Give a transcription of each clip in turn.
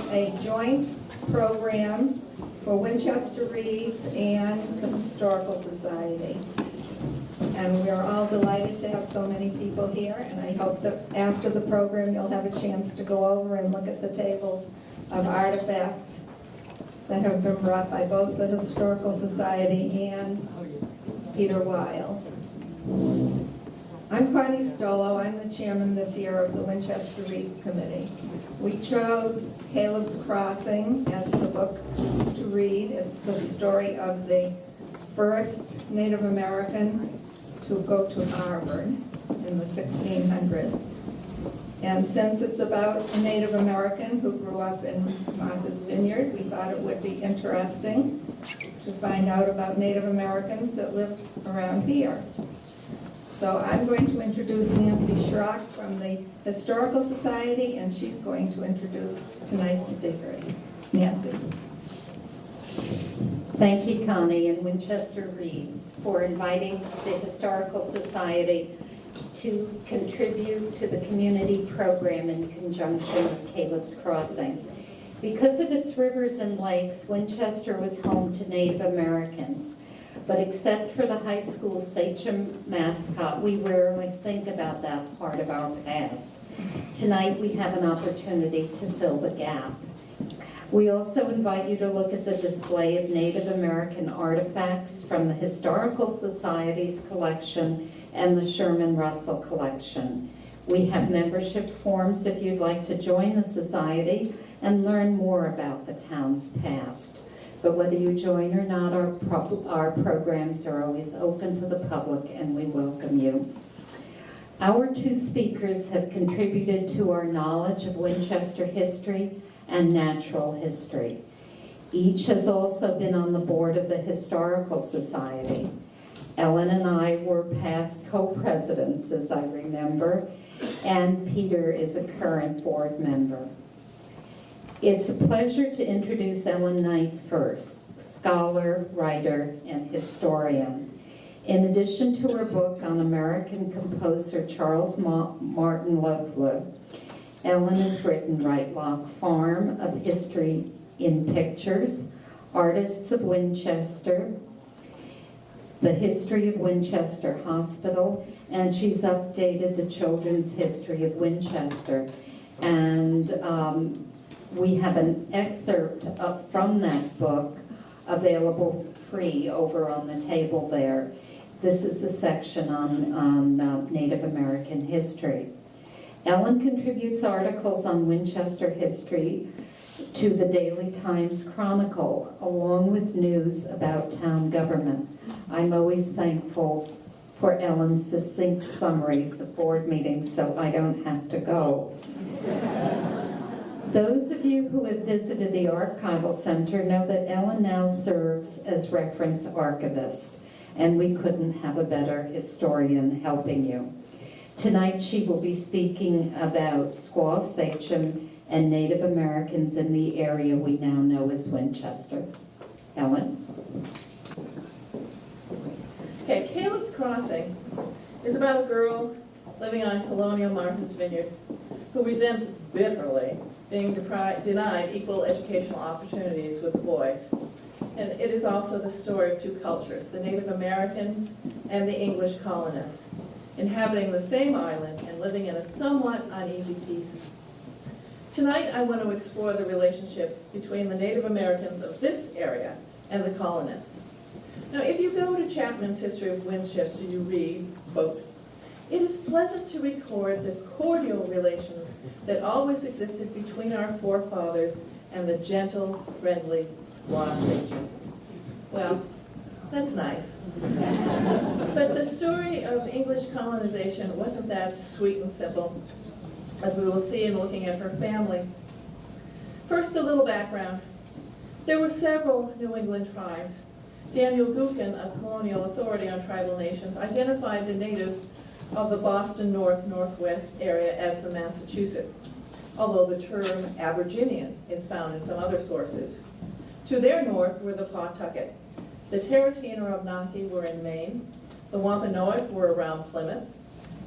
a joint program for Winchester Reads and the Historical Society. And we're all delighted to have so many people here, and I hope that after the program you'll have a chance to go over and look at the tables of artifacts that have been brought by both the Historical Society and Peter Weil. I'm Connie Stolo. I'm the chairman this year of the Winchester Reads Committee. We chose Caleb's Crossing as the book to read. It's the story of the first Native American to go to Harvard in the 1600s. And since it's about a Native American who grew up in Martha's Vineyard, we thought it would be interesting to find out about Native Americans that lived around here. So I'm going to introduce Nancy Schrock from the Historical Society, and she's going to introduce tonight's speakers. Nancy. Thank you, Connie, and Winchester Reads for inviting the Historical Society to contribute to the community program in conjunction with Caleb's Crossing. Because of its rivers and lakes, Winchester was home to Native Americans. But except for the high school Sachem mascot, we rarely think about that part of our past. Tonight we have an opportunity to fill the gap. We also invite you to look at the display of Native American artifacts from the Historical Society's collection and the Sherman Russell collection. We have membership forms if you'd like to join the society and learn more about the town's past. But whether you join or not, our programs are always open to the public, and we welcome you. Our two speakers have contributed to our knowledge of Winchester history and natural history. Each has also been on the board of the Historical Society. Ellen and I were past co-presidents, as I remember, and Peter is a current board member. It's a pleasure to introduce Ellen Knight first, scholar, writer, and historian. In addition to her book on American composer Charles Martin Loeffler, Ellen has written Right Lock Farm, of History in Pictures, Artists of Winchester, The History of Winchester Hospital, and she's updated the Children's History of Winchester. And we have an excerpt up from that book available free over on the table there. This is the section on Native American history. Ellen contributes articles on Winchester history to the Daily Times Chronicle, along with news about town government. I'm always thankful for Ellen's succinct summaries of board meetings, so I don't have to go. Those of you who have visited the Archival Center know that Ellen now serves as reference archivist, and we couldn't have a better historian helping you. Tonight she will be speaking about Squaw Sachem and Native Americans in the area we now know as Winchester. Ellen? Okay, Caleb's Crossing is about a girl living on colonial Martha's Vineyard who resents bitterly being denied equal educational opportunities with the boys. And it is also the story of two cultures, the Native Americans and the English colonists, inhabiting the same island and living in a somewhat uneasy peace. Tonight I want to explore the relationships between the Native Americans of this area and the colonists. Now, if you go to Chapman's History of Winchester, you read, quote, "It is pleasant to record the cordial relations that always existed between our forefathers and the gentle, friendly Squaw Sachem." Well, that's nice. But the story of English colonization wasn't that sweet and simple, as we will see in looking at her family. First, a little background. There were several New England tribes. Daniel Gookin, a colonial authority on tribal nations, identified the natives of the Boston Northwest area as the Massachusetts, although the term Aboriginian is found in some other sources. To their north were the Pawtucket. The Tarantino Abenaki were in Maine, the Wampanoag were around Plymouth,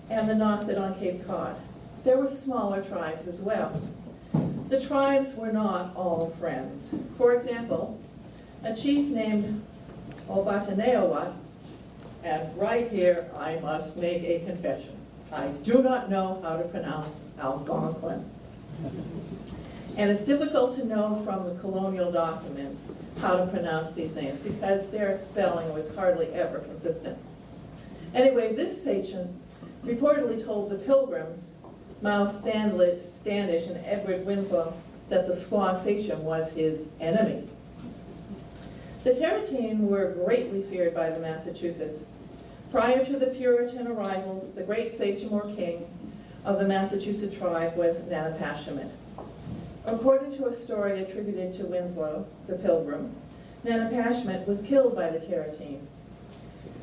and the Nauset on Cape Cod. There were smaller tribes as well. The tribes were not all friends. For example, a chief named Obataneowat, and right here I must make a confession. I do not know how to pronounce Algonquin. And it's difficult to know from the colonial documents how to pronounce these names because their spelling was hardly ever consistent. Anyway, this sachem reportedly told the Pilgrims, Miles Standish and Edward Winslow, that the squaw sachem was his enemy. The Tarratine were greatly feared by the Massachusetts. Prior to the Puritan arrivals, the great sachem or king of the Massachusetts tribe was Nanapashamet. According to a story attributed to Winslow, the Pilgrim, Nanapashamet was killed by the Tarratine.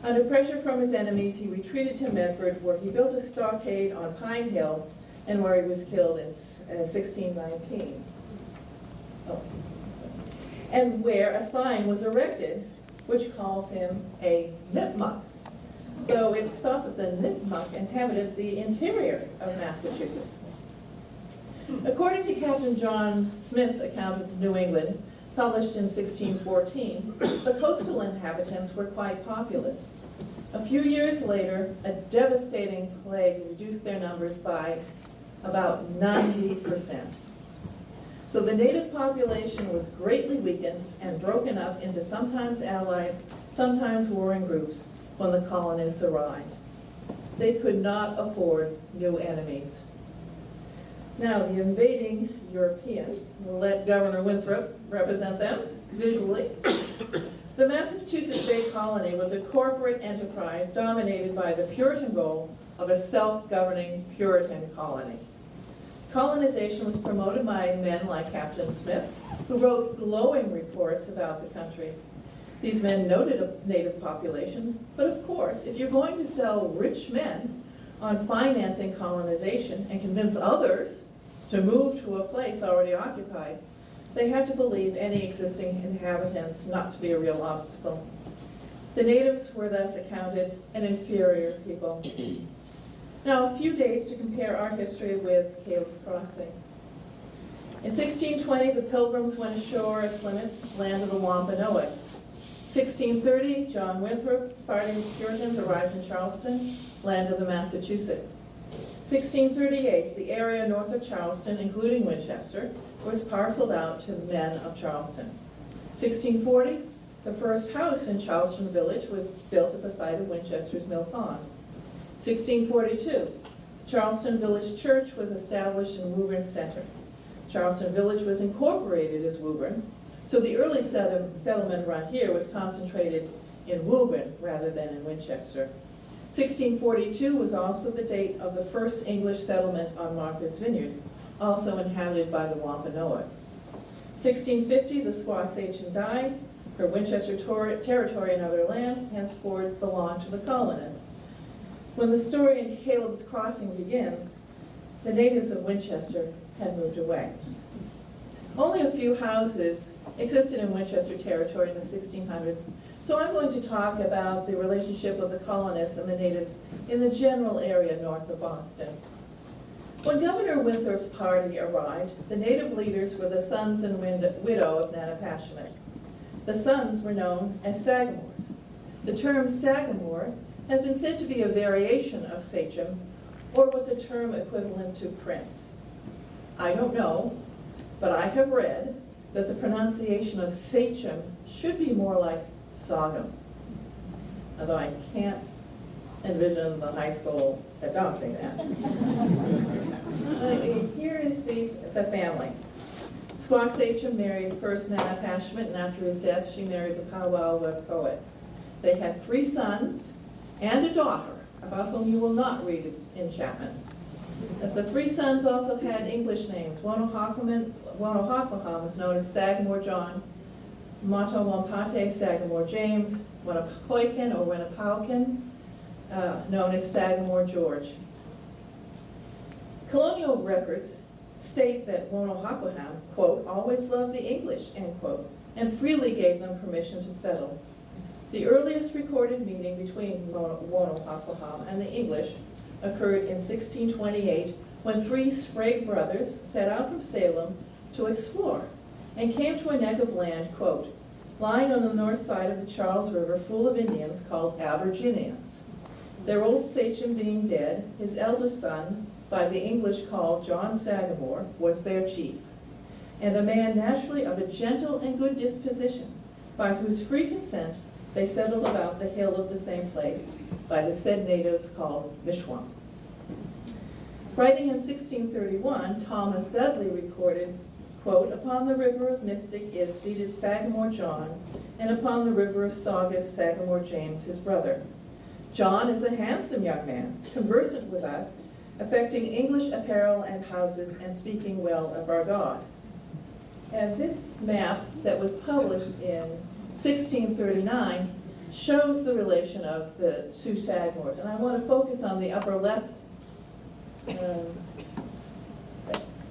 Under pressure from his enemies, he retreated to Medford, where he built a stockade on Pine Hill and where he was killed in 1619. And where a sign was erected which calls him a Nipmuc, though it's thought that the Nipmuc inhabited the interior of Massachusetts. According to Captain John Smith's account of New England, published in 1614, the coastal inhabitants were quite populous. A few years later, a devastating plague reduced their numbers by about 90%. So the native population was greatly weakened and broken up into sometimes allied, sometimes warring groups when the colonists arrived. They could not afford new enemies. Now, the invading Europeans, we'll let Governor Winthrop represent them visually. The Massachusetts Bay Colony was a corporate enterprise dominated by the Puritan goal of a self-governing Puritan colony. Colonization was promoted by men like Captain Smith, who wrote glowing reports about the country. These men noted a native population, but of course, if you're going to sell rich men on financing colonization and convince others to move to a place already occupied, they had to believe any existing inhabitants not to be a real obstacle. The natives were thus accounted an inferior people. Now, a few days to compare our history with Caleb's Crossing. In 1620, the Pilgrims went ashore at Plymouth, land of the Wampanoag. 1630, John Winthrop, Spartan Puritans arrived in Charleston, land of the Massachusetts. 1638, the area north of Charleston, including Winchester, was parceled out to the men of Charleston. 1640, the first house in Charleston Village was built at the site of Winchester's Mill Pond. 1642, Charleston Village Church was established in Woburn Center. Charleston Village was incorporated as Woburn, so the early settlement around here was concentrated in Woburn rather than in Winchester. 1642 was also the date of the first English settlement on Martha's Vineyard, also inhabited by the Wampanoag. 1650, the squaw sachem died. Her Winchester territory and other lands henceforth belonged to the colonists. When the story in Caleb's Crossing begins, the natives of Winchester had moved away. Only a few houses existed in Winchester territory in the 1600s, so I'm going to talk about the relationship of the colonists and the natives in the general area north of Boston. When Governor Winthrop's party arrived, the native leaders were the sons and widow of Nanapashamet. The sons were known as Sagamores. The term Sagamore has been said to be a variation of sachem, or was a term equivalent to prince. I don't know, but I have read that the pronunciation of sachem should be more like Sogum, although I can't envision the high school adopting that. Here is the family. Squaw Sachem married first Nanapashamet, and after his death, she married the powwow poet. They had 3 sons and a daughter, about whom you will not read in Chapman. The 3 sons also had English names. Wonohawkaham was known as Sagamore John, Matowampate Sagamore James, Winnepoikin or Winnepaukin, known as Sagamore George. Colonial records state that Wonohawkaham, quote, always loved the English, end quote, and freely gave them permission to settle. The earliest recorded meeting between Wonohawkaham and the English occurred in 1628 when 3 Sprague brothers set out from Salem to explore and came to a neck of land, quote, lying on the north side of the Charles River full of Indians called Aborigines. Their old sachem being dead, his eldest son, by the English called John Sagamore, was their chief, and a man naturally of a gentle and good disposition, by whose free consent they settled about the hill of the same place, by the said natives called Mishwam. Writing in 1631, Thomas Dudley recorded, quote, upon the river of Mystic is seated Sagamore John, and upon the river of Saugus Sagamore James, his brother. John is a handsome young man, conversant with us, affecting English apparel and houses, and speaking well of our God. And this map that was published in 1639 shows the relation of the two Sagamores. And I want to focus on the upper left.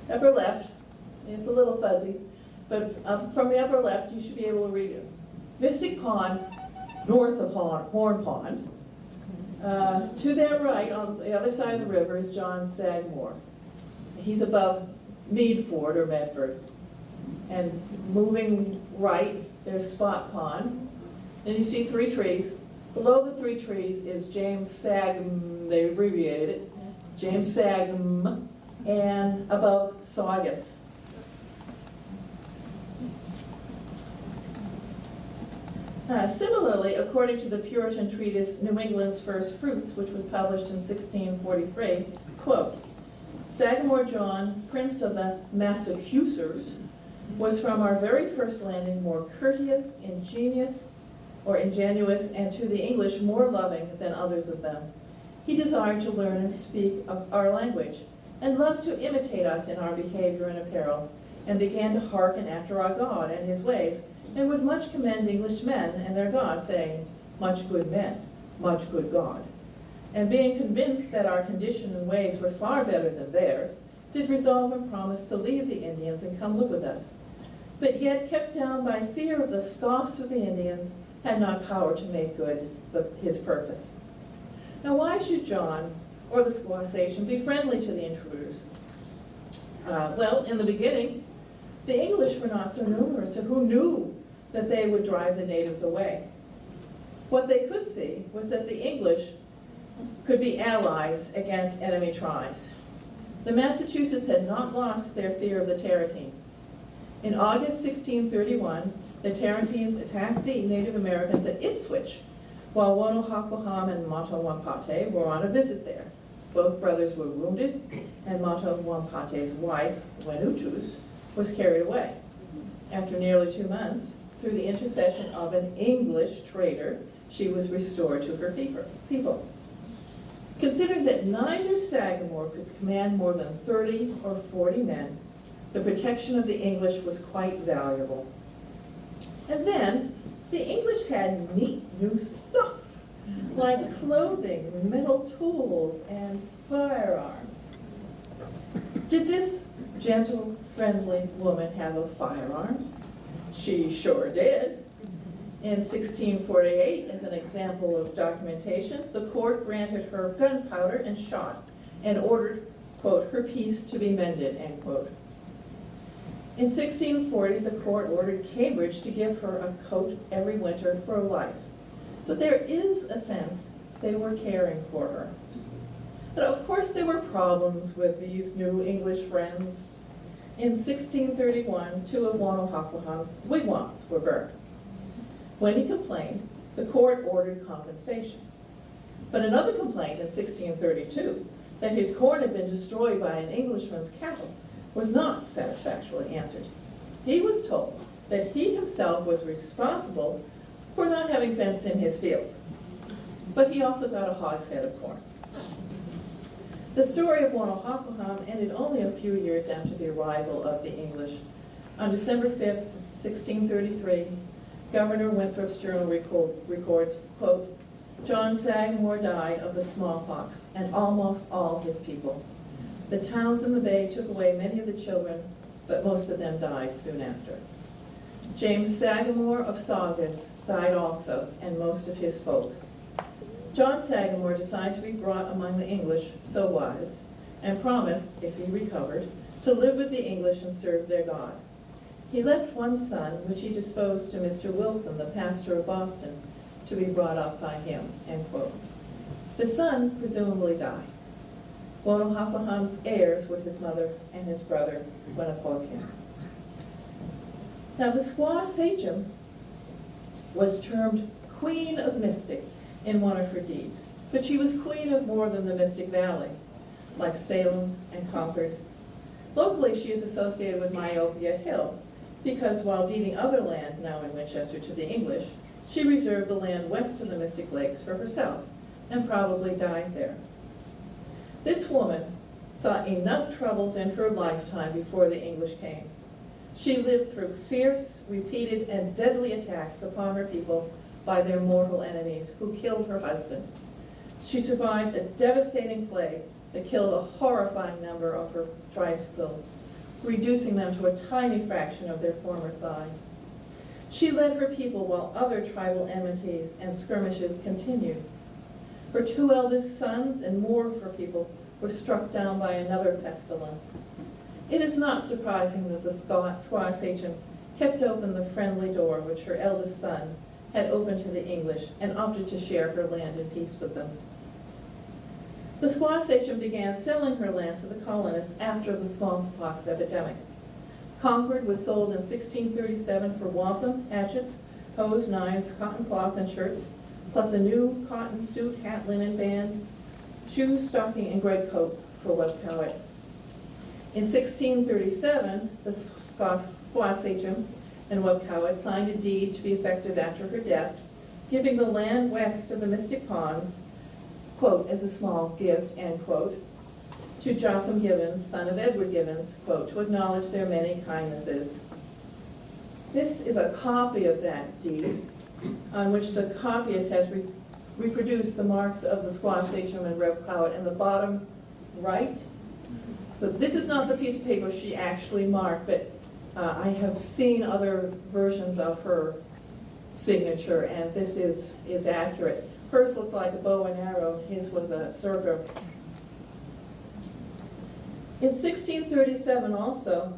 Upper left, it's a little fuzzy, but from the upper left you should be able to read it. Mystic Pond, north of Horn Pond. To their right, on the other side of the river, is John Sagamore. He's above Meadford or Medford. And moving right, there's Spot Pond. Then you see three trees. Below the three trees is James Sagam, they abbreviated it, James Sagam, and above Saugus. Similarly, according to the Puritan treatise New England's First Fruits, which was published in 1643, quote, Sagamore John, prince of the Massachusetts, was from our very first landing more courteous, ingenuous, and to the English more loving than others of them. He desired to learn and speak of our language, and loved to imitate us in our behavior and apparel, and began to hearken after our God and his ways, and would much commend English men and their God, saying, much good men, much good God. And being convinced that our condition and ways were far better than theirs, did resolve and promise to leave the Indians and come live with us. But yet, kept down by fear of the scoffs of the Indians, had not power to make good his purpose. Now why should John, or the squaw sachem, be friendly to the intruders? Well, in the beginning, the English were not so numerous, so who knew that they would drive the natives away? What they could see was that the English could be allies against enemy tribes. The Massachusetts had not lost their fear of the Tarantines. In August 1631, the Tarantines attacked the Native Americans at Ipswich, while Wonohawquaham and Matowampate were on a visit there. Both brothers were wounded, and Matowampate's wife, Wenutus, was carried away. After nearly 2 months, through the intercession of an English trader, she was restored to her people. Considering that neither Sagamore could command more than 30 or 40 men, the protection of the English was quite valuable. And then, the English had neat new stuff, like clothing, metal tools, and firearms. Did this gentle, friendly woman have a firearm? She sure did. In 1648, as an example of documentation, the court granted her gunpowder and shot and ordered, quote, her piece to be mended, end quote. In 1640, the court ordered Cambridge to give her a coat every winter for life. So there is a sense they were caring for her. But of course there were problems with these new English friends. In 1631, 2 of Wonohawquaham's wigwams were burned. When he complained, the court ordered compensation. But another complaint in 1632, that his corn had been destroyed by an Englishman's cattle, was not satisfactorily answered. He was told that he himself was responsible for not having fenced in his fields. But he also got a hogshead of corn. The story of Wonohawquaham ended only a few years after the arrival of the English. On December 5th, 1633, Governor Winthrop's journal records, quote, John Sagamore died of the smallpox, and almost all his people. The towns in the bay took away many of the children, but most of them died soon after. James Sagamore of Saugus died also, and most of his folks. John Sagamore decided to be brought among the English, so wise, and promised, if he recovered, to live with the English and serve their God. He left one son, which he disposed to Mr. Wilson, the pastor of Boston, to be brought up by him, end quote. The son presumably died. Wonohappaham's heirs were his mother and his brother, Winnepokin. Now, the squaw sachem was termed Queen of Mystic in one of her deeds, but she was queen of more than the Mystic Valley, like Salem and Concord. Locally, she is associated with Myopia Hill, because while deeding other land now in Winchester to the English, she reserved the land west of the Mystic Lakes for herself, and probably died there. This woman saw enough troubles in her lifetime before the English came. She lived through fierce, repeated, and deadly attacks upon her people by their mortal enemies who killed her husband. She survived a devastating plague that killed a horrifying number of her tribespeople, reducing them to a tiny fraction of their former size. She led her people while other tribal enmities and skirmishes continued. Her two eldest sons and more of her people were struck down by another pestilence. It is not surprising that the squaw sachem kept open the friendly door which her eldest son had opened to the English and opted to share her land in peace with them. The squaw sachem began selling her lands to the colonists after the smallpox epidemic. Concord was sold in 1637 for wampum, hatchets, hoes, knives, cotton cloth, and shirts, plus a new cotton suit, hat, linen band, shoes, stocking, and greatcoat for Webcowett. In 1637, the squaw sachem and Webcowett signed a deed to be effective after her death, giving the land west of the Mystic Ponds, quote, as a small gift, end quote, to Jotham Gibbons, son of Edward Gibbons, quote, to acknowledge their many kindnesses. This is a copy of that deed, on which the copyist has reproduced the marks of the squaw sachem and Webcowett in the bottom right. So this is not the piece of paper she actually marked, but I have seen other versions of her signature, and this is accurate. Hers looked like a bow and arrow, his was a circle. In 1637 also,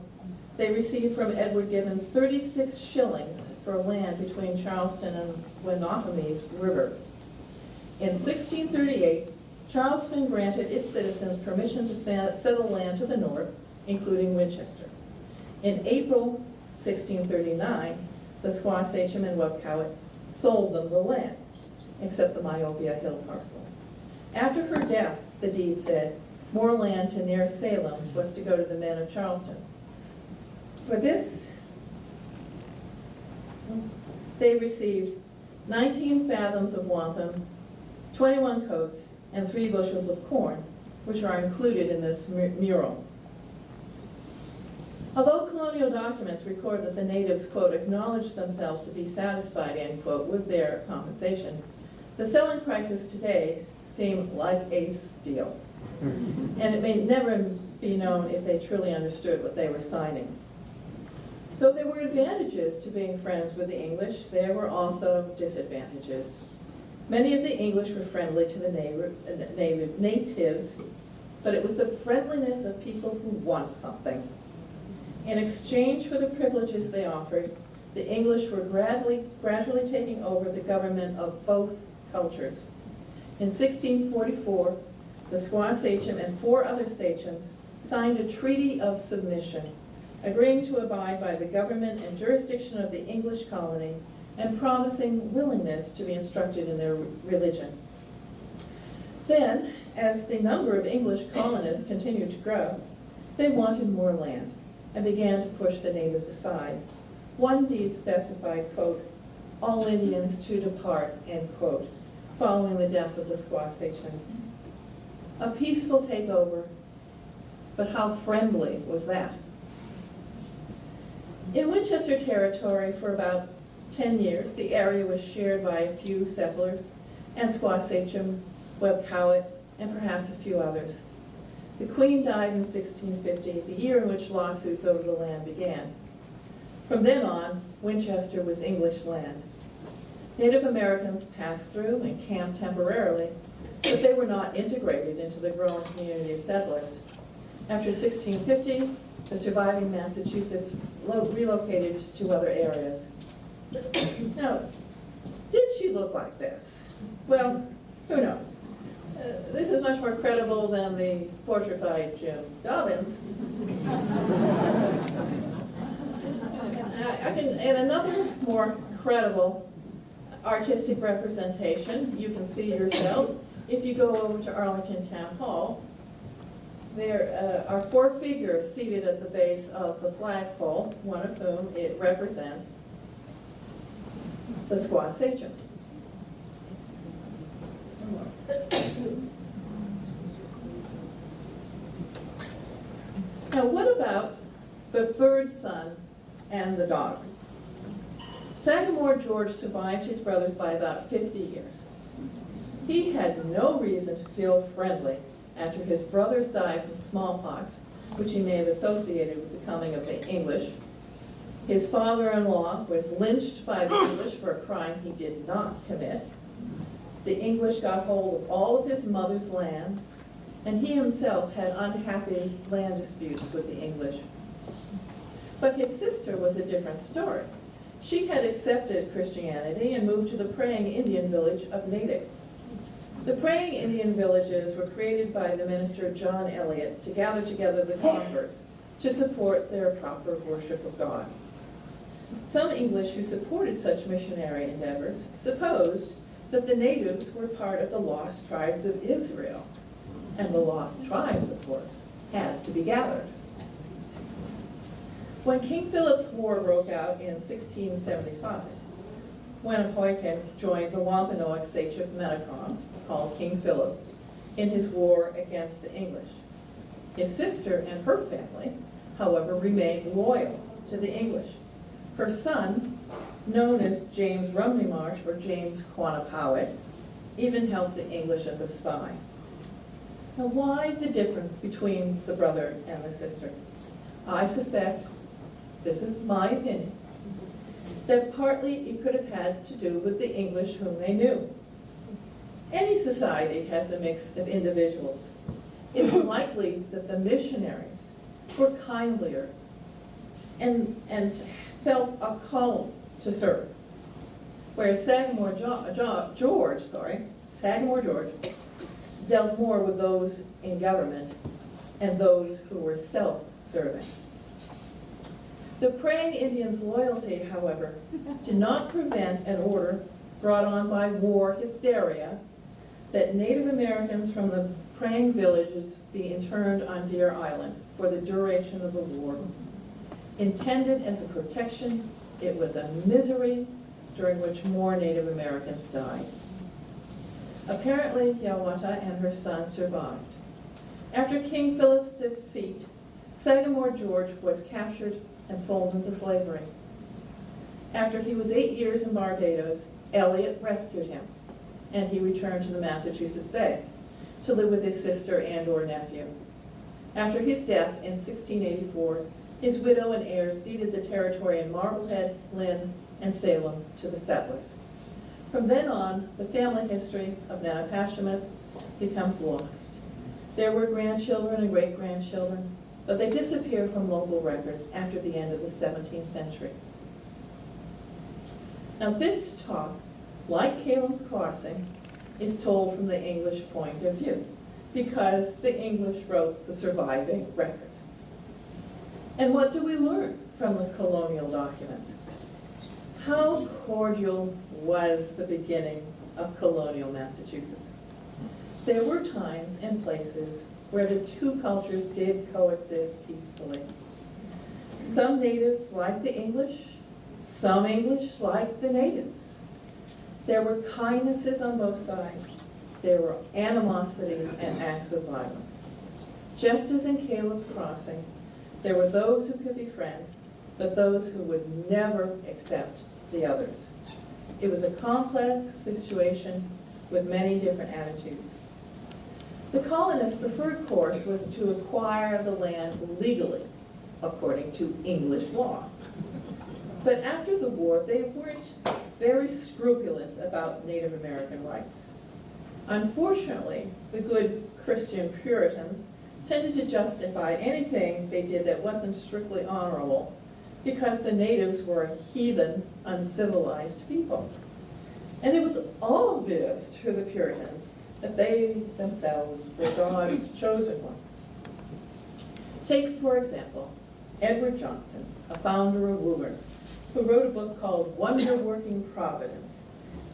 they received from Edward Gibbons 36 shillings for land between Charleston and Wenohami's River. In 1638, Charleston granted its citizens permission to settle land to the north, including Winchester. In April 1639, the squaw sachem and Webcowett sold them the land, except the Myopia Hill parcel. After her death, the deed said, more land to near Salem was to go to the men of Charleston. For this, they received 19 fathoms of wampum, 21 coats, and 3 bushels of corn, which are included in this mural. Although colonial documents record that the natives, quote, acknowledged themselves to be satisfied, end quote, with their compensation, the selling prices today seem like a steal. And it may never be known if they truly understood what they were signing. Though there were advantages to being friends with the English, there were also disadvantages. Many of the English were friendly to the natives, but it was the friendliness of people who want something. In exchange for the privileges they offered, the English were gradually taking over the government of both cultures. In 1644, the squaw sachem and 4 other sachems signed a treaty of submission, agreeing to abide by the government and jurisdiction of the English colony and promising willingness to be instructed in their religion. Then, as the number of English colonists continued to grow, they wanted more land and began to push the natives aside. One deed specified, quote, all Indians to depart, end quote, following the death of the squaw sachem. A peaceful takeover, but how friendly was that? In Winchester Territory for about 10 years, the area was shared by a few settlers and squaw sachem, Webcowett, and perhaps a few others. The Queen died in 1650, the year in which lawsuits over the land began. From then on, Winchester was English land. Native Americans passed through and camped temporarily, but they were not integrated into the growing community of settlers. After 1650, the surviving Massachusetts relocated to other areas. Now, did she look like this? Well, who knows? This is much more credible than the portrait by Jim Dobbins. And another more credible artistic representation, you can see yourselves, if you go over to Arlington Town Hall. There are 4 figures seated at the base of the flagpole, one of whom it represents the squaw sachem. Now, what about the third son and the daughter? Sagamore George survived his brothers by about 50 years. He had no reason to feel friendly after his brothers died from smallpox, which he may have associated with the coming of the English. His father-in-law was lynched by the English for a crime he did not commit. The English got hold of all of his mother's land, and he himself had unhappy land disputes with the English. But his sister was a different story. She had accepted Christianity and moved to the praying Indian village of Natick. The praying Indian villages were created by the minister John Eliot to gather together the converts to support their proper worship of God. Some English who supported such missionary endeavors supposed that the natives were part of the lost tribes of Israel, and the lost tribes, of course, had to be gathered. When King Philip's War broke out in 1675, Winnepoikin joined the Wampanoag sachem Metacom, called King Philip, in his war against the English. His sister and her family, however, remained loyal to the English. Her son, known as James Rumneymarsh or James Quanapowit, even helped the English as a spy. Now, why the difference between the brother and the sister? I suspect, this is my opinion, that partly it could have had to do with the English whom they knew. Any society has a mix of individuals. It's likely that the missionaries were kindlier and felt a call to serve, whereas Sagamore George dealt more with those in government and those who were self-serving. The praying Indians' loyalty, however, did not prevent an order brought on by war hysteria that Native Americans from the praying villages be interned on Deer Island for the duration of the war. Intended as a protection, it was a misery during which more Native Americans died. Apparently, Yawata and her son survived. After King Philip's defeat, Sagamore George was captured and sold into slavery. After he was 8 years in Barbados, Eliot rescued him, and he returned to the Massachusetts Bay to live with his sister and/or nephew. After his death in 1684, his widow and heirs deeded the territory in Marblehead, Lynn, and Salem to the settlers. From then on, the family history of Nanapashamuth becomes lost. There were grandchildren and great-grandchildren, but they disappeared from local records after the end of the 17th century. Now this talk, like Caleb's Crossing, is told from the English point of view, because the English wrote the surviving record. And what do we learn from the colonial document? How cordial was the beginning of colonial Massachusetts? There were times and places where the two cultures did coexist peacefully. Some natives liked the English, some English liked the natives. There were kindnesses on both sides. There were animosities and acts of violence. Just as in Caleb's Crossing, there were those who could be friends, but those who would never accept the others. It was a complex situation with many different attitudes. The colonists' preferred course was to acquire the land legally, according to English law. But after the war, they weren't very scrupulous about Native American rights. Unfortunately, the good Christian Puritans tended to justify anything they did that wasn't strictly honorable because the natives were heathen, uncivilized people. And it was obvious to the Puritans that they themselves were God's chosen one. Take, for example, Edward Johnson, a founder of Woolworth, who wrote a book called Wonder-Working Providence,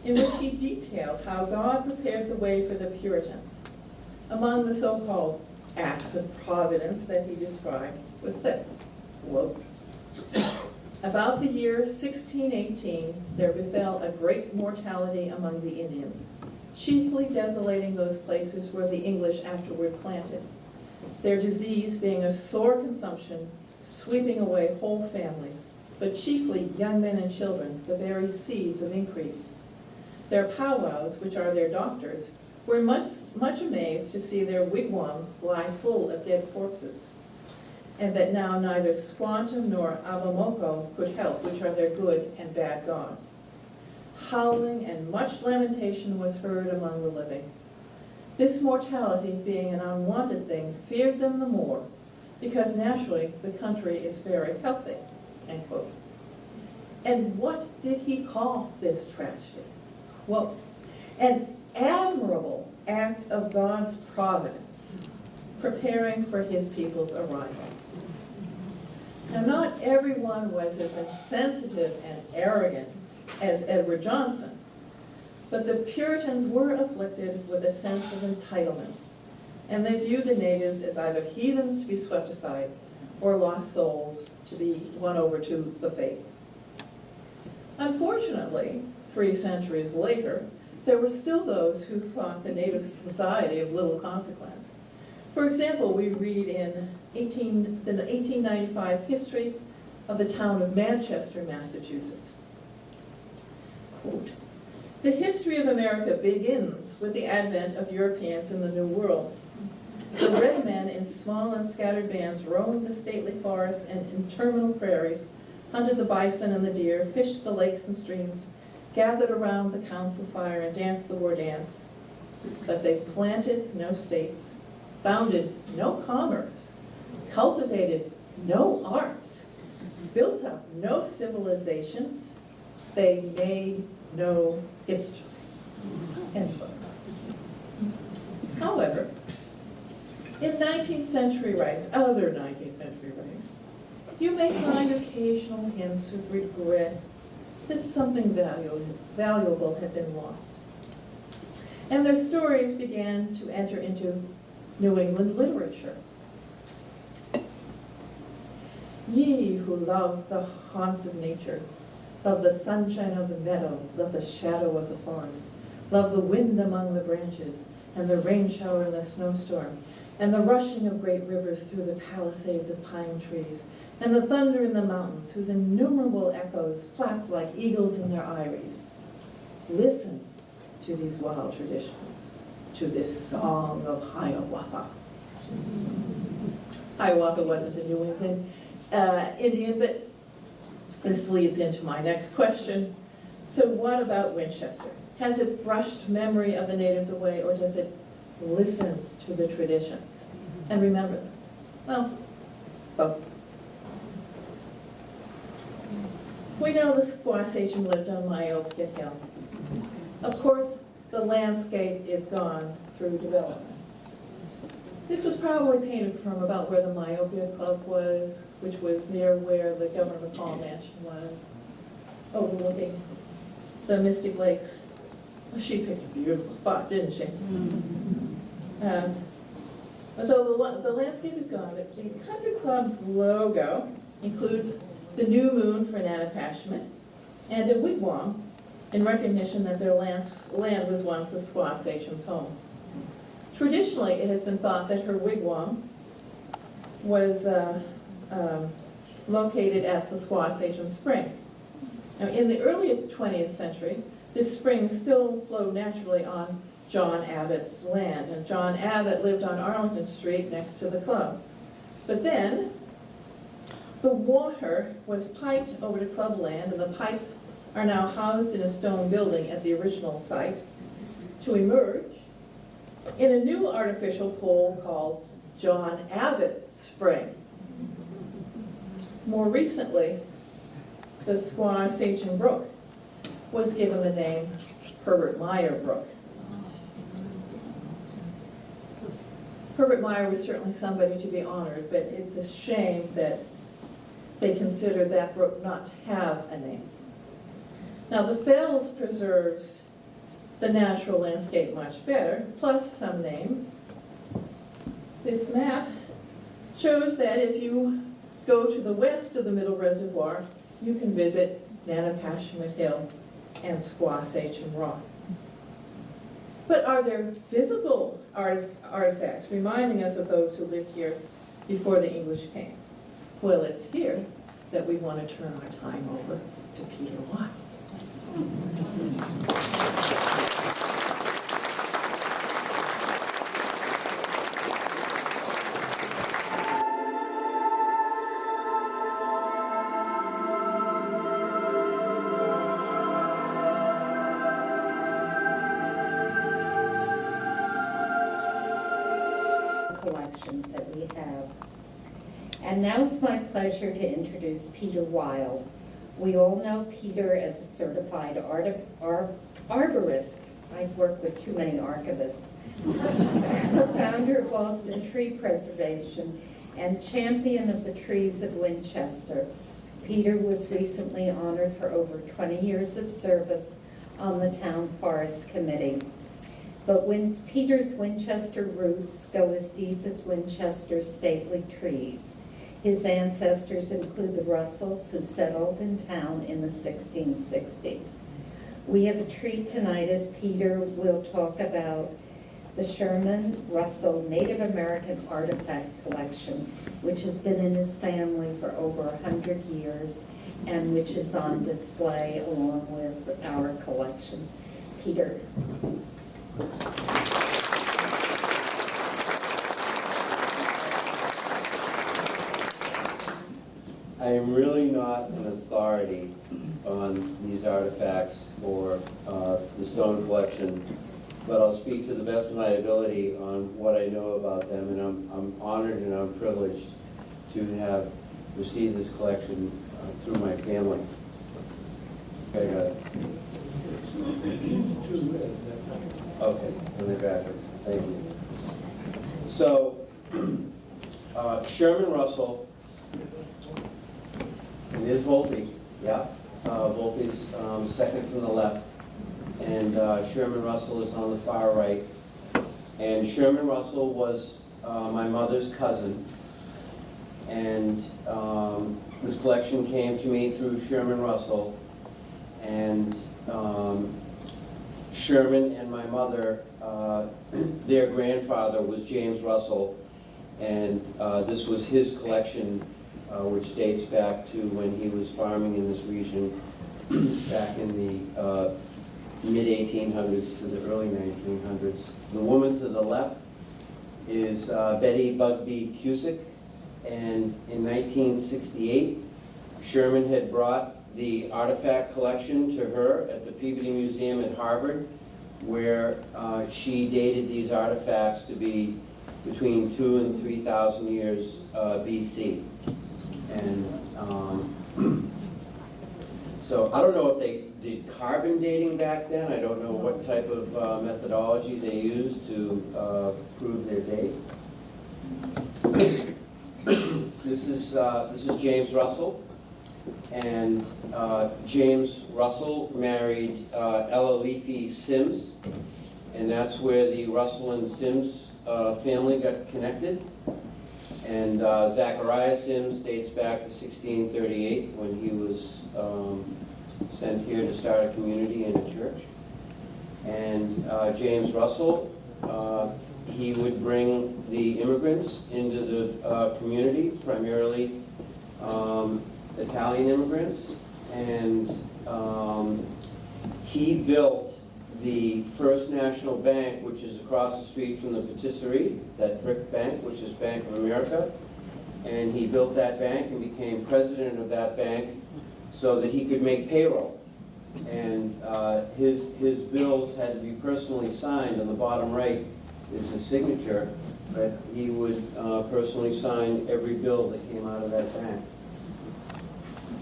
in which he detailed how God prepared the way for the Puritans. Among the so-called acts of providence that he described was this, quote, "About the year 1618, there befell a great mortality among the Indians, chiefly desolating those places where the English afterward planted, their disease being a sore consumption, sweeping away whole families, but chiefly young men and children, the very seeds of increase. Their powwows, which are their doctors, were much amazed to see their wigwams lie full of dead corpses, and that now neither Squantum nor Abamoko could help, which are their good and bad God. Howling and much lamentation was heard among the living. This mortality, being an unwanted thing, feared them the more, because naturally the country is very healthy," end quote. And what did he call this tragedy? Well, an admirable act of God's providence, preparing for his people's arrival. Now, not everyone was as insensitive and arrogant as Edward Johnson, but the Puritans were afflicted with a sense of entitlement, and they viewed the natives as either heathens to be swept aside or lost souls to be won over to the faith. Unfortunately, 3 centuries later, there were still those who thought the native society of little consequence. For example, we read in the 1895 history of the town of Manchester, Massachusetts. Quote, "The history of America begins with the advent of Europeans in the New World. The red men in small and scattered bands roamed the stately forests and interminable prairies, hunted the bison and the deer, fished the lakes and streams, gathered around the council fire and danced the war dance. But they planted no states, founded no commerce, cultivated no arts, built up no civilizations, they made no history." End quote. However, in 19th century writings, other 19th century writings, you may find occasional hints of regret that something valuable had been lost. And their stories began to enter into New England literature. "Ye who love the haunts of nature, love the sunshine of the meadow, love the shadow of the forest, love the wind among the branches, and the rain shower and the snowstorm, and the rushing of great rivers through the palisades of pine trees, and the thunder in the mountains, whose innumerable echoes flap like eagles in their eyries. Listen to these wild traditions, to this song of Hiawatha." Hiawatha wasn't a New England Indian, but this leads into my next question. So what about Winchester? Has it brushed memory of the natives away, or does it listen to the traditions and remember them? Well, both. We know the Squaxation lived on Myopia Hill. Of course, the landscape is gone through development. This was probably painted from about where the Myopia Club was, which was near where the Governor McCall Mansion was, overlooking the Mystic Lakes. Well, she picked a beautiful spot, didn't she? So the landscape is gone, but the country club's logo includes the new moon for Nanapashmet and a wigwam in recognition that their land was once the Squaxation's home. Traditionally, it has been thought that her wigwam was located at the Squaxation Spring. Now, in the early 20th century, this spring still flowed naturally on John Abbott's land, and John Abbott lived on Arlington Street next to the club. But then, the water was piped over to club land, and the pipes are now housed in a stone building at the original site to emerge in a new artificial pool called John Abbott Spring. More recently, the Squaw Sachem Brook was given the name Herbert Meyer Brook. Herbert Meyer was certainly somebody to be honored, but it's a shame that they consider that brook not to have a name. Now, the Fells preserves the natural landscape much better, plus some names. This map shows that if you go to the west of the Middle Reservoir, you can visit Nanapashimit Hill and Squaw Sachem Rock. But are there visible artifacts reminding us of those who lived here before the English came? Well, it's here that we want to turn our time over to Peter Wild. Collections that we have. And now it's my pleasure to introduce Peter Wild. We all know Peter as a certified arborist. I've worked with too many archivists. Founder of Boston Tree Preservation and champion of the trees of Winchester. Peter was recently honored for over 20 years of service on the Town Forest Committee. But when Peter's Winchester roots go as deep as Winchester's stately trees. His ancestors include the Russells, who settled in town in the 1660s. We have a treat tonight as Peter will talk about the Sherman Russell Native American Artifact Collection, which has been in his family for over 100 years and which is on display along with our collections. Peter. I am really not an authority on these artifacts or the stone collection, but I'll speak to the best of my ability on what I know about them, and I'm honored and I'm privileged to have received this collection through my family. Okay, got it. Okay, on the graphics, thank you. So, Sherman Russell, and there's Volpe, yeah. Volpe's second from the left, and Sherman Russell is on the far right. And Sherman Russell was my mother's cousin, and this collection came to me through Sherman Russell, and Sherman and my mother, their grandfather was James Russell, and this was his collection, which dates back to when he was farming in this region back in the mid-1800s to the early 1900s. The woman to the left is Betty Bugby Cusick, and in 1968, Sherman had brought the artifact collection to her at the Peabody Museum at Harvard, where she dated these artifacts to be between 2,000 and 3,000 years BC. And so I don't know if they did carbon dating back then. I don't know what type of methodology they used to prove their date. This is James Russell. And James Russell married Ella Leafy Sims, and that's where the Russell and Sims family got connected. And Zachariah Sims dates back to 1638 when he was sent here to start a community and a church. And James Russell, he would bring the immigrants into the community, primarily Italian immigrants, and he built the First National Bank, which is across the street from the patisserie, that brick bank, which is Bank of America, and he built that bank and became president of that bank so that he could make payroll. And his bills had to be personally signed. On the bottom right, is his signature, but he would personally sign every bill that came out of that bank.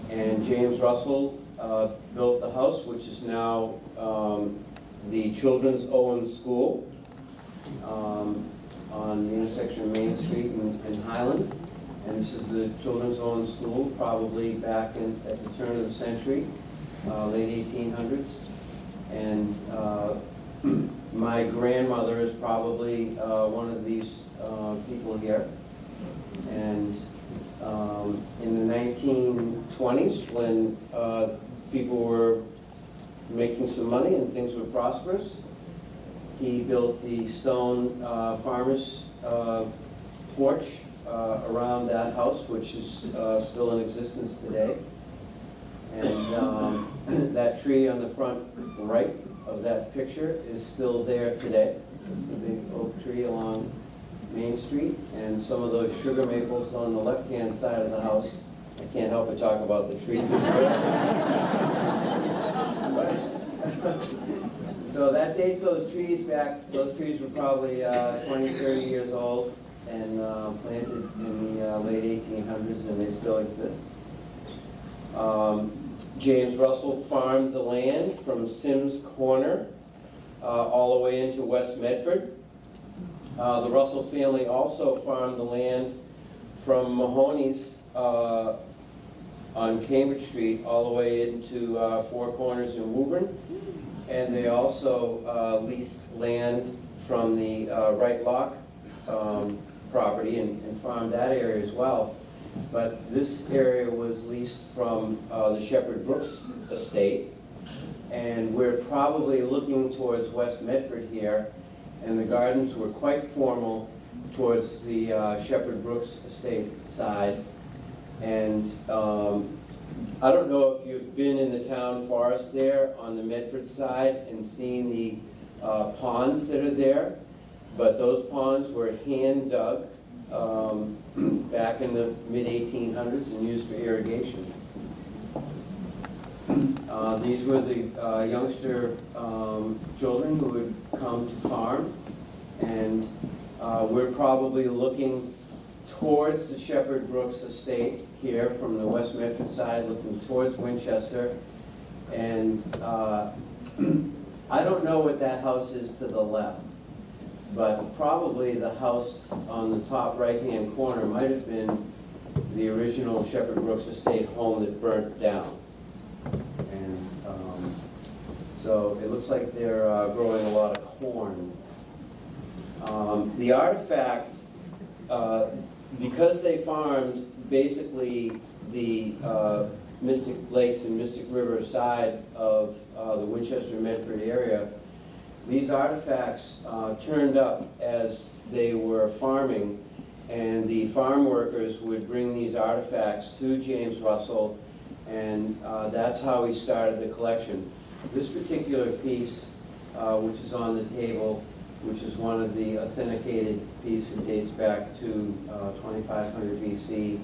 And James Russell built the house, which is now the Children's Owen School on the intersection of Main Street and Highland. And this is the Children's Owen School, probably back at the turn of the century, late 1800s. And my grandmother is probably one of these people here. And in the 1920s, when people were making some money and things were prosperous, he built the stone farmer's porch around that house, which is still in existence today. And that tree on the front right of that picture is still there today. It's the big oak tree along Main Street, and some of those sugar maples on the left-hand side of the house. I can't help but talk about the tree. So that dates those trees back. Those trees were probably 20, 30 years old and planted in the late 1800s, and they still exist. James Russell farmed the land from Sims Corner all the way into West Medford. The Russell family also farmed the land from Mahoney's on Cambridge Street all the way into Four Corners in Woburn. And they also leased land from the Wright Lock property and farmed that area as well. But this area was leased from the Shepherd Brooks estate. And we're probably looking towards West Medford here. And the gardens were quite formal towards the Shepherd Brooks estate side. And I don't know if you've been in the town forest there on the Medford side and seen the ponds that are there, but those ponds were hand dug back in the mid-1800s and used for irrigation. These were the youngster children who would come to farm, and we're probably looking towards the Shepherd Brooks estate here from the West Medford side, looking towards Winchester. And I don't know what that house is to the left, but probably the house on the top right-hand corner might have been the original Shepherd Brooks estate home that burnt down. And so it looks like they're growing a lot of corn. The artifacts, because they farmed basically the Mystic Lakes and Mystic River side of the Winchester-Medford area, these artifacts turned up as they were farming, and the farm workers would bring these artifacts to James Russell, and that's how he started the collection. This particular piece, which is on the table, which is one of the authenticated pieces that dates back to 2500 BC,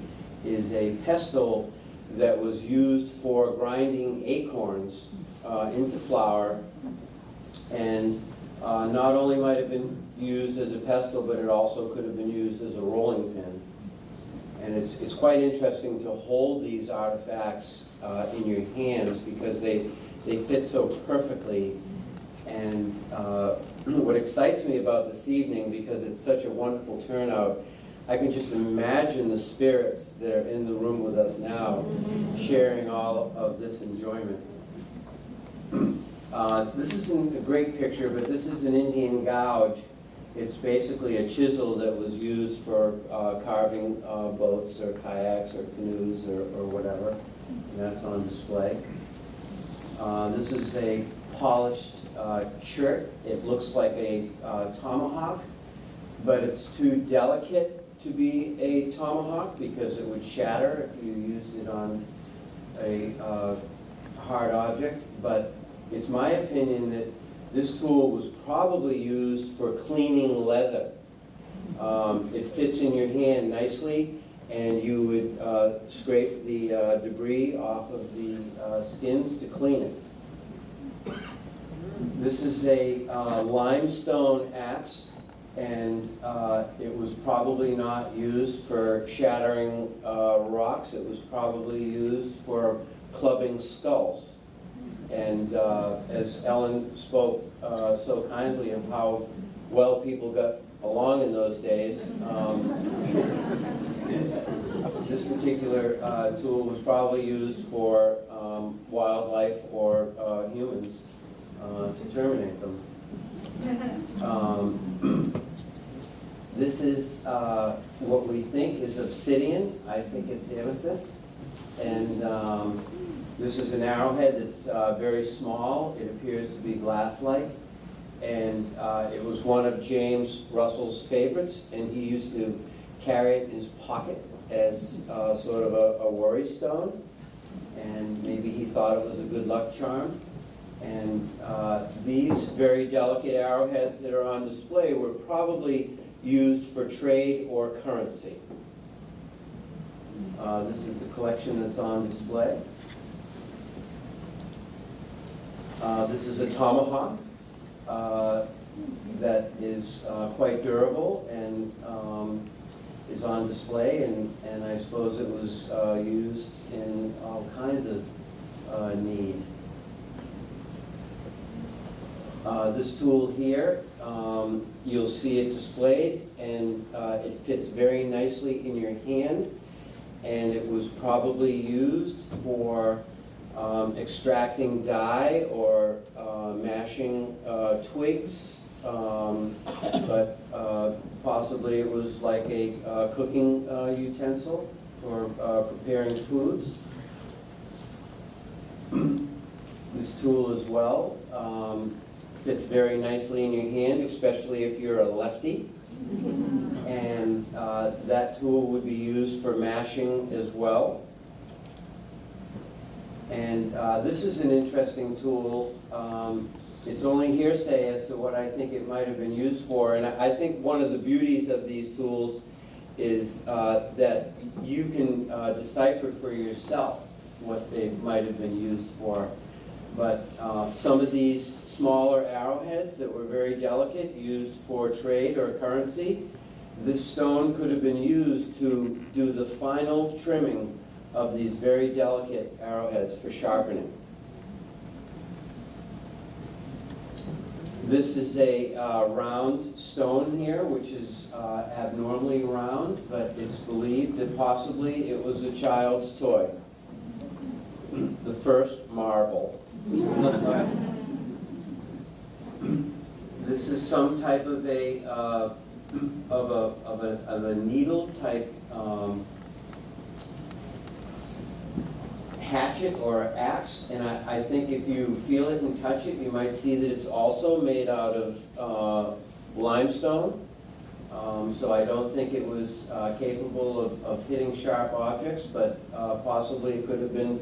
is a pestle that was used for grinding acorns into flour, and not only might have been used as a pestle, but it also could have been used as a rolling pin. And it's quite interesting to hold these artifacts in your hands because they fit so perfectly. And what excites me about this evening, because it's such a wonderful turnout, I can just imagine the spirits that are in the room with us now, sharing all of this enjoyment. This isn't a great picture, but this is an Indian gouge. It's basically a chisel that was used for carving boats or kayaks or canoes or whatever, and that's on display. This is a polished chert. It looks like a tomahawk, but it's too delicate to be a tomahawk because it would shatter if you used it on a hard object. But it's my opinion that this tool was probably used for cleaning leather. It fits in your hand nicely, and you would scrape the debris off of the skins to clean it. This is a limestone axe And it was probably not used for shattering rocks. It was probably used for clubbing skulls. And as Ellen spoke so kindly of how well people got along in those days, this particular tool was probably used for wildlife or humans to terminate them. This is what we think is obsidian. I think it's amethyst. And this is an arrowhead that's very small. It appears to be glass-like. And it was one of James Russell's favorites, and he used to carry it in his pocket as sort of a worry stone. And maybe he thought it was a good luck charm. And these very delicate arrowheads that are on display were probably used for trade or currency. This is the collection that's on display. This is a tomahawk that is quite durable and is on display, and I suppose it was used in all kinds of need. This tool here, you'll see it displayed, and it fits very nicely in your hand, and it was probably used for extracting dye or mashing twigs, but possibly it was like a cooking utensil for preparing foods. This tool as well fits very nicely in your hand, especially if you're a lefty. And that tool would be used for mashing as well. And this is an interesting tool. It's only hearsay as to what I think it might have been used for. And I think one of the beauties of these tools is that you can decipher for yourself what they might have been used for. But some of these smaller arrowheads that were very delicate, used for trade or currency, this stone could have been used to do the final trimming of these very delicate arrowheads for sharpening. This is a round stone here, which is abnormally round, but it's believed that possibly it was a child's toy. The first marble. This is some type of a needle type hatchet or axe, and I think if you feel it and touch it, you might see that it's also made out of limestone. So I don't think it was capable of hitting sharp objects, but possibly it could have been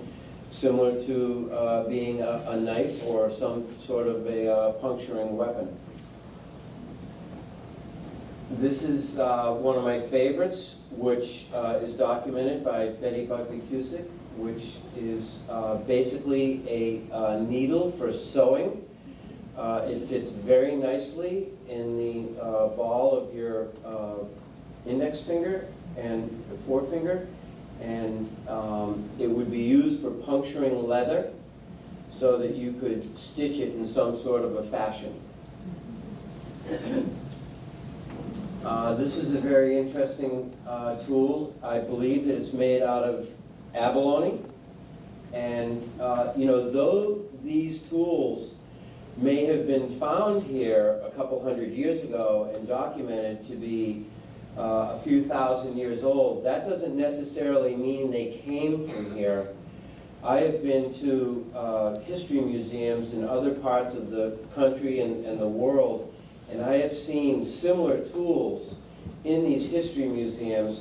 similar to being a knife or some sort of a puncturing weapon. This is one of my favorites, which is documented by Betty Buckley-Cusick, which is basically a needle for sewing. It fits very nicely in the ball of your index finger and forefinger, and it would be used for puncturing leather so that you could stitch it in some sort of a fashion. This is a very interesting tool. I believe that it's made out of abalone, and though these tools may have been found here a couple hundred years ago and documented to be a few thousand years old, that doesn't necessarily mean they came from here. I have been to history museums in other parts of the country and the world, and I have seen similar tools in these history museums,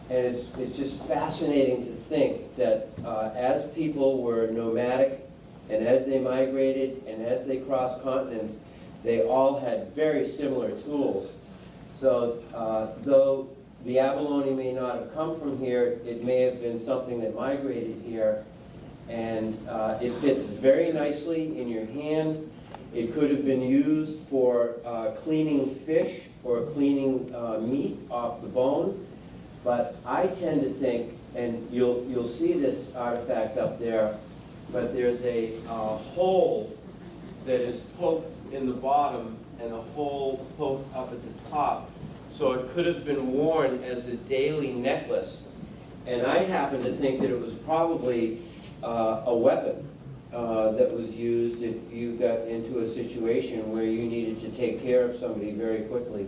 and it's just fascinating to think that as people were nomadic, and as they migrated, and as they crossed continents, they all had very similar tools. So though the abalone may not have come from here, it may have been something that migrated here, and it fits very nicely in your hand. It could have been used for cleaning fish or cleaning meat off the bone. But I tend to think, and you'll see this artifact up there, but there's a hole that is poked in the bottom and a hole poked up at the top. So it could have been worn as a daily necklace. And I happen to think that it was probably a weapon that was used if you got into a situation where you needed to take care of somebody very quickly.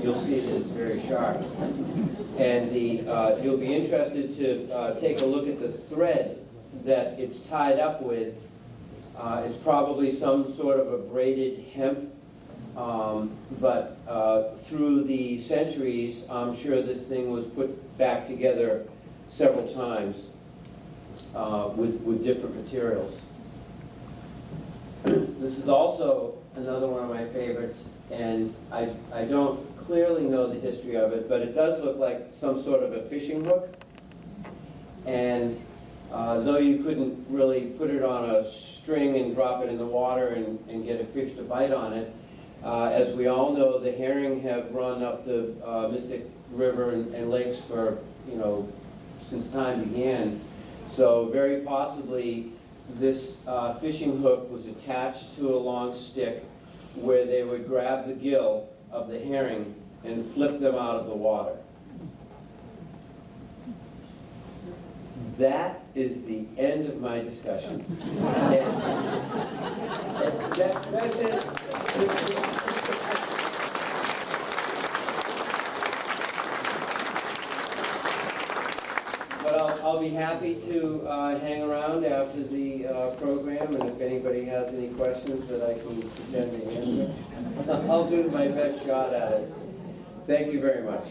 You'll see that it's very sharp. And you'll be interested to take a look at the thread that it's tied up with. It's probably some sort of a braided hemp, but through the centuries, I'm sure this thing was put back together several times with different materials. This is also another one of my favorites, and I don't clearly know the history of it, but it does look like some sort of a fishing hook. And though you couldn't really put it on a string and drop it in the water and get a fish to bite on it, as we all know, the herring have run up the Mystic River and lakes for, since time began. So very possibly this fishing hook was attached to a long stick where they would grab the gill of the herring and flip them out of the water. That is the end of my discussion. That's it. But I'll be happy to hang around after the program, and if anybody has any questions that I can pretend to answer, I'll do my best shot at it. Thank you very much.